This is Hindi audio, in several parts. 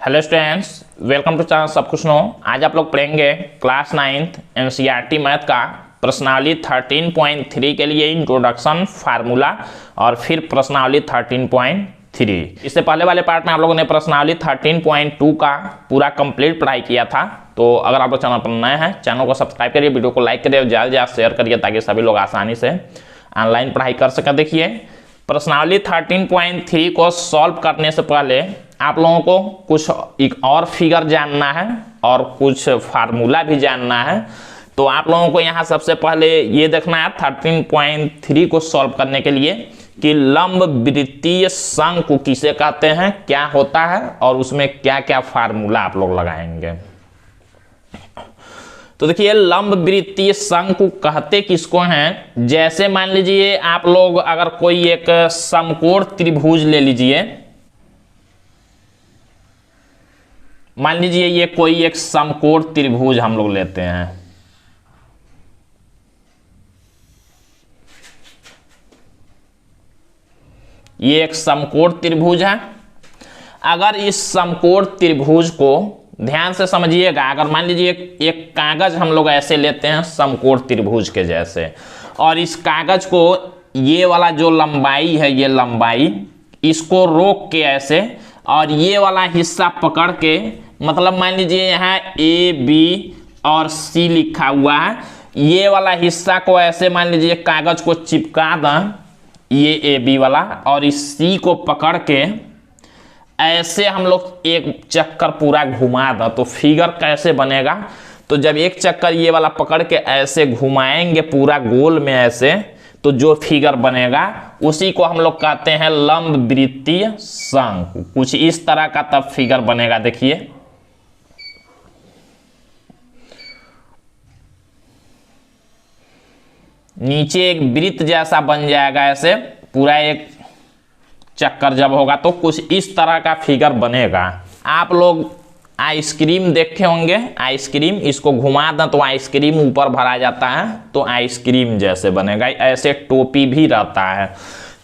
Hello students, welcome to channel सब कुछ नो। आज आप लोग पढ़ेंगे क्लास 9th एनसीईआरटी मैथ का प्रश्नावली 13.3 के लिए इंट्रोडक्शन, फार्मूला और फिर प्रश्नावली 13.3। इससे पहले वाले पार्ट में आप लोगों ने प्रश्नावली 13.2 का पूरा कंप्लीट पढ़ाई किया था। तो अगर आप लोग चैनल पर नए हैं, चैनल को सब्सक्राइब करिए, वीडियो को लाइक करिए और ज़्यादा से ज़्यादा शेयर करिए ताकि सभी लोग आसानी से ऑनलाइन पढ़ाई कर सकें। देखिए, प्रश्नावली 13.3 को सॉल्व करने से पहले आप लोगों को कुछ एक और फिगर जानना है और कुछ फार्मूला भी जानना है। तो आप लोगों को यहाँ सबसे पहले ये देखना है 13.3 को सॉल्व करने के लिए कि लंब वृत्तीय शंकु किसे कहते हैं, क्या होता है और उसमें क्या क्या फार्मूला आप लोग लगाएंगे। तो देखिए, लंब वृत्तीय शंकु कहते किसको हैं। जैसे मान लीजिए आप लोग अगर कोई एक समकोण त्रिभुज ले लीजिए, मान लीजिए ये कोई एक समकोण त्रिभुज हम लोग लेते हैं। ये एक समकोण त्रिभुज है। अगर इस समकोण त्रिभुज को ध्यान से समझिएगा, अगर मान लीजिए एक कागज हम लोग ऐसे लेते हैं समकोण त्रिभुज के जैसे, और इस कागज को ये वाला जो लंबाई है, ये लंबाई इसको रोक के ऐसे, और ये वाला हिस्सा पकड़ के, मतलब मान लीजिए यहाँ ए बी और सी लिखा हुआ है, ये वाला हिस्सा को ऐसे मान लीजिए कागज को चिपका दें, ये ए बी वाला, और इस सी को पकड़ के ऐसे हम लोग एक चक्कर पूरा घुमा दें। तो फिगर कैसे बनेगा, तो जब एक चक्कर ये वाला पकड़ के ऐसे घुमाएंगे पूरा गोल में ऐसे, तो जो फिगर बनेगा उसी को हम लोग कहते हैं लंब वृत्तीय शंकु। कुछ इस तरह का तब फिगर बनेगा। देखिए, नीचे एक वृत्त जैसा बन जाएगा ऐसे पूरा एक चक्कर जब होगा, तो कुछ इस तरह का फिगर बनेगा। आप लोग आइसक्रीम देखे होंगे, आइसक्रीम इसको घुमा दें तो आइसक्रीम ऊपर भरा जाता है, तो आइसक्रीम जैसे बनेगा। ऐसे टोपी भी रहता है।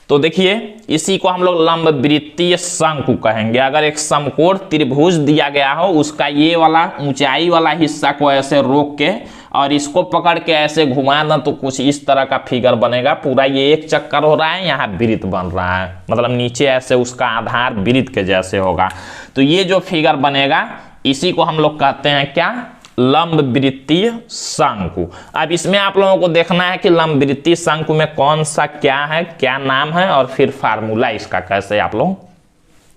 तो देखिए, इसी को हम लोग लंब वृत्तीय शंकु कहेंगे। अगर एक समकोण त्रिभुज दिया गया हो, उसका ये वाला ऊंचाई वाला हिस्सा को ऐसे रोक के और इसको पकड़ के ऐसे घुमा दें तो कुछ इस तरह का फिगर बनेगा। पूरा ये एक चक्कर हो रहा है, यहाँ वृत्त बन रहा है, मतलब नीचे ऐसे उसका आधार वृत्त के जैसे होगा। तो ये जो फिगर बनेगा इसी को हम लोग कहते हैं क्या, लंब वृत्तीय शंकु। अब इसमें आप लोगों को देखना है कि लंब वृत्तीय शंकु में कौन सा क्या है, क्या नाम है, और फिर फार्मूला इसका कैसे आप लोग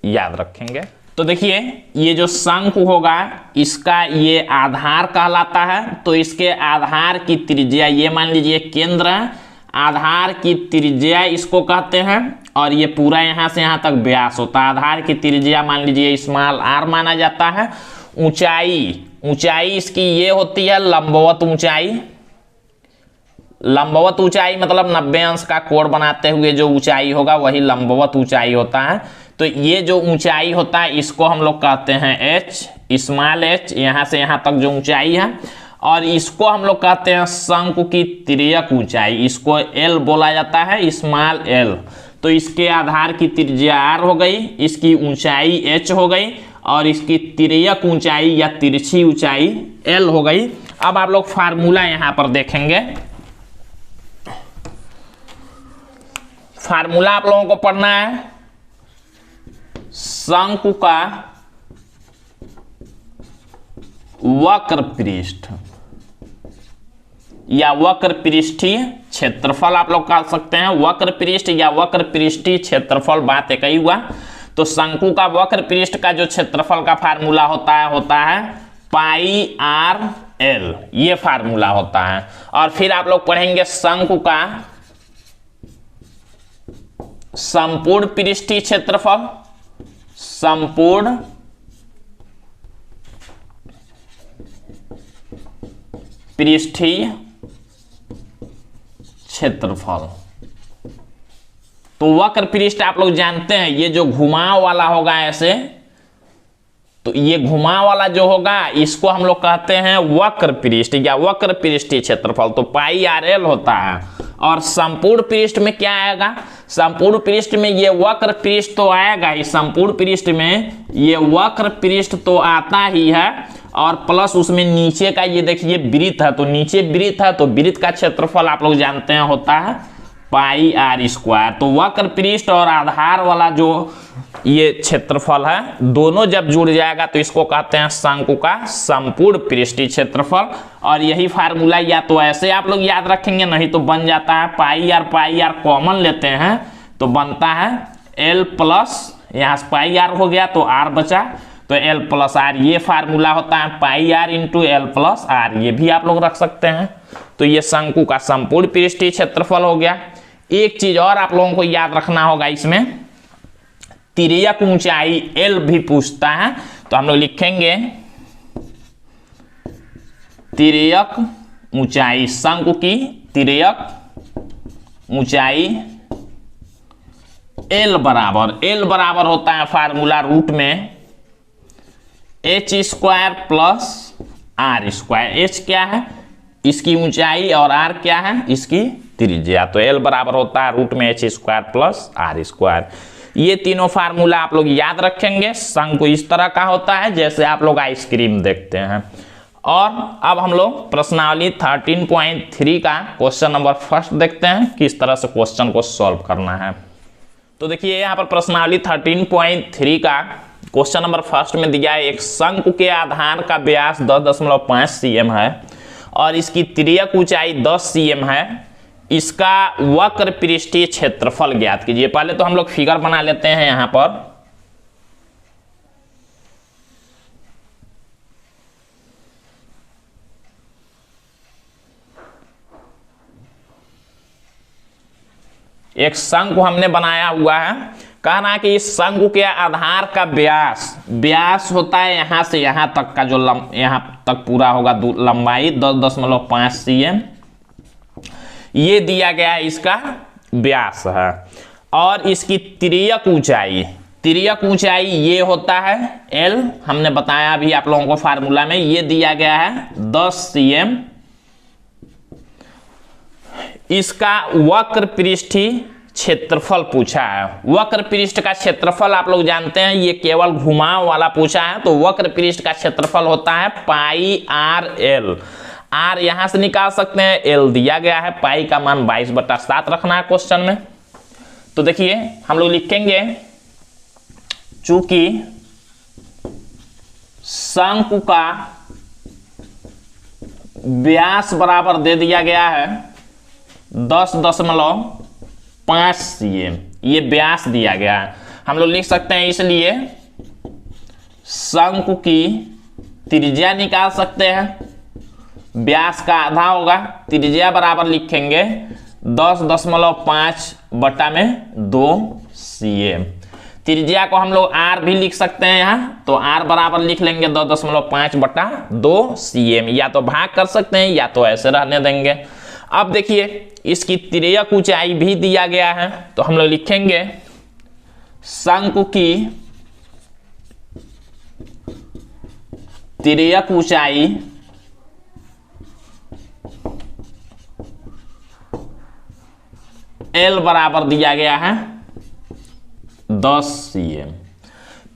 याद रखेंगे। तो देखिए, ये जो शंकु होगा इसका ये आधार कहलाता है। तो इसके आधार की त्रिज्या, ये मान लीजिए केंद्र है, आधार की त्रिज्या इसको कहते हैं, और ये पूरा यहाँ से यहाँ तक व्यास होता है। आधार की त्रिज्या मान लीजिए स्मॉल आर माना जाता है। ऊंचाई इसकी ये होती है लंबवत ऊंचाई। लंबवत ऊंचाई मतलब 90 अंश का कोण बनाते हुए जो ऊंचाई होगा वही लंबवत ऊंचाई होता है। तो ये जो ऊंचाई होता है इसको हम लोग कहते हैं एच, स्मॉल एच, यहाँ से यहाँ तक जो ऊंचाई है। और इसको हम लोग कहते हैं शंकु की तिर्यक ऊंचाई, इसको एल बोला जाता है, स्मॉल एल। तो इसके आधार की त्रिज्या आर हो गई, इसकी ऊंचाई एच हो गई, और इसकी तिर्यक ऊंचाई या तिरछी ऊंचाई एल हो गई। अब आप लोग फार्मूला यहां पर देखेंगे। फार्मूला आप लोगों को पढ़ना है शंकु का वक्र पृष्ठ या वक्र पृष्ठीय क्षेत्रफल आप लोग कह सकते हैं। वक्र पृष्ठ या वक्र पृष्ठीय क्षेत्रफल, बात एक ही हुआ। तो शंकु का वक्र पृष्ठ का जो क्षेत्रफल का फार्मूला होता है पाई आर एल, ये फार्मूला होता है। और फिर आप लोग पढ़ेंगे शंकु का संपूर्ण पृष्ठीय क्षेत्रफल, संपूर्ण पृष्ठीय क्षेत्रफल। तो वक्र पृष्ठ आप लोग जानते हैं, ये जो घुमाव वाला होगा ऐसे, तो ये घुमाव वाला जो होगा इसको हम लोग कहते हैं वक्र पृष्ठ या वक्र पृष्ठीय क्षेत्रफल। तो पाई आर एल होता है। और संपूर्ण पृष्ठ में क्या आएगा, संपूर्ण पृष्ठ में ये वक्र पृष्ठ तो आएगा ही, संपूर्ण पृष्ठ में ये वक्र पृष्ठ तो आता ही है, और प्लस उसमें नीचे का ये देखिए वृत्त है, तो नीचे वृत्त है तो वृत्त का क्षेत्रफल आप लोग जानते हैं होता है पाई आर स्क्वायर। तो वक्र पृष्ठ और आधार वाला जो ये क्षेत्रफल है दोनों जब जुड़ जाएगा तो इसको कहते हैं शंकु का संपूर्ण पृष्ठीय क्षेत्रफल। और यही फार्मूला या तो ऐसे आप लोग याद रखेंगे, नहीं तो बन जाता है पाई आर कॉमन लेते हैं तो बनता है एल प्लस, यहाँ से पाई आर हो गया तो आर बचा तो एल प्लस आर, ये फार्मूला होता है pi R into L plus R, ये भी आप लोग रख सकते हैं। तो ये शंकु का संपूर्ण पृष्ठीय क्षेत्रफल हो गया। एक चीज और आप लोगों को याद रखना होगा, इसमें तिर्यक ऊंचाई एल भी पूछता है, तो हम लोग लिखेंगे तिर्यक ऊंचाई, शंकु की तिर्यक ऊंचाई एल बराबर होता है फार्मूला रूट में H square plus R square. H क्या है, इसकी ऊंचाई, और आर क्या है, इसकी त्रिज्या। तो एल बराबर होता है रूट में H square plus R square. ये तीनों फार्मूला आप लोग याद रखेंगे। शंकु इस तरह का होता है जैसे आप लोग आइसक्रीम देखते हैं। और अब हम लोग प्रश्नावली 13.3 का क्वेश्चन नंबर फर्स्ट देखते हैं किस तरह से क्वेश्चन को सॉल्व करना है। तो देखिए यहाँ पर प्रश्नावली 13.3 का क्वेश्चन नंबर फर्स्ट में दिया है, एक शंकु के आधार का व्यास 10.5 cm है और इसकी तिर्यक ऊंचाई 10 cm है। इसका वक्र पृष्ठीय क्षेत्रफल ज्ञात कीजिए। पहले तो हम लोग फिगर बना लेते हैं यहां पर। एक शंकु हमने बनाया हुआ है। कहना है कि इस शंकु के आधार का व्यास होता है यहां से यहां तक का, जो यहां तक पूरा होगा लंबाई 10.5 cm, ये दिया गया है, इसका व्यास है। और इसकी तिर्यक ऊंचाई ये होता है L, हमने बताया अभी आप लोगों को फार्मूला में, ये दिया गया है 10 cm। इसका वक्र पृष्ठीय क्षेत्रफल पूछा है। वक्र पृष्ठ का क्षेत्रफल आप लोग जानते हैं, ये केवल घुमाव वाला पूछा है, तो वक्र पृष्ठ का क्षेत्रफल होता है पाई आर एल। आर यहां से निकाल सकते हैं, एल दिया गया है, पाई का मान 22/7 रखना है क्वेश्चन में। तो देखिए हम लोग लिखेंगे, चूंकि शंकु का व्यास बराबर दे दिया गया है 10.5 cm, ये व्यास दिया गया है, हम लोग लिख सकते हैं, इसलिए शंकु की त्रिज्या निकाल सकते हैं। व्यास का आधा होगा, त्रिज्या बराबर लिखेंगे 10.5/2 cm। त्रिज्या को हम लोग r भी लिख सकते हैं यहाँ, तो r बराबर लिख लेंगे 10.5/2 cm। या तो भाग कर सकते हैं या तो ऐसे रहने देंगे। अब देखिए इसकी तिर्यक ऊंचाई भी दिया गया है, तो हम लोग लिखेंगे शंकु की तिर्यक ऊंचाई L बराबर दिया गया है 10 cm।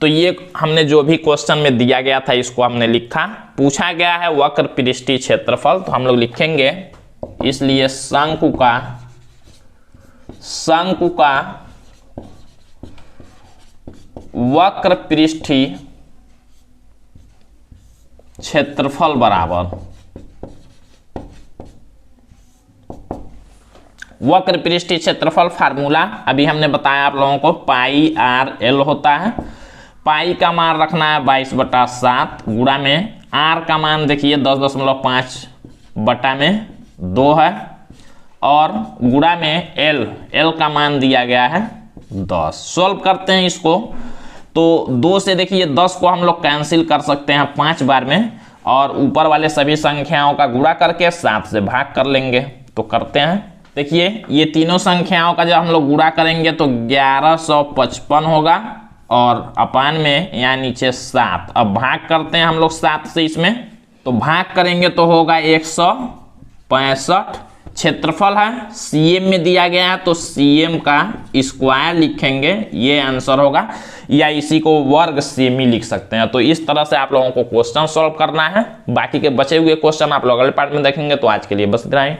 तो ये हमने जो भी क्वेश्चन में दिया गया था इसको हमने लिखा। पूछा गया है वक्र पृष्ठीय क्षेत्रफल, तो हम लोग लिखेंगे, इसलिए शंकु का वक्र पृष्ठीय क्षेत्रफल बराबर, वक्र पृष्ठीय क्षेत्रफल फार्मूला अभी हमने बताया आप लोगों को, पाई आर एल होता है। पाई का मान रखना है 22/7, गुणा में आर का मान देखिए 10.5/2 है, और गुणा में एल का मान दिया गया है 10। सॉल्व करते हैं इसको, तो 2 से देखिए 10 को हम लोग कैंसिल कर सकते हैं 5 बार में, और ऊपर वाले सभी संख्याओं का गुणा करके 7 से भाग कर लेंगे। तो करते हैं, देखिए ये तीनों संख्याओं का जब हम लोग गुणा करेंगे तो 1155 होगा, और अपान में यहाँ नीचे 7। अब भाग करते हैं हम लोग 7 से इसमें, तो भाग करेंगे तो होगा 165, क्षेत्रफल है सीएम में दिया गया है तो सीएम का स्क्वायर लिखेंगे, ये आंसर होगा, या इसी को वर्ग सेमी लिख सकते हैं। तो इस तरह से आप लोगों को क्वेश्चन सॉल्व करना है। बाकी के बचे हुए क्वेश्चन आप लोग अगले पार्ट में देखेंगे। तो आज के लिए बस इतना ही।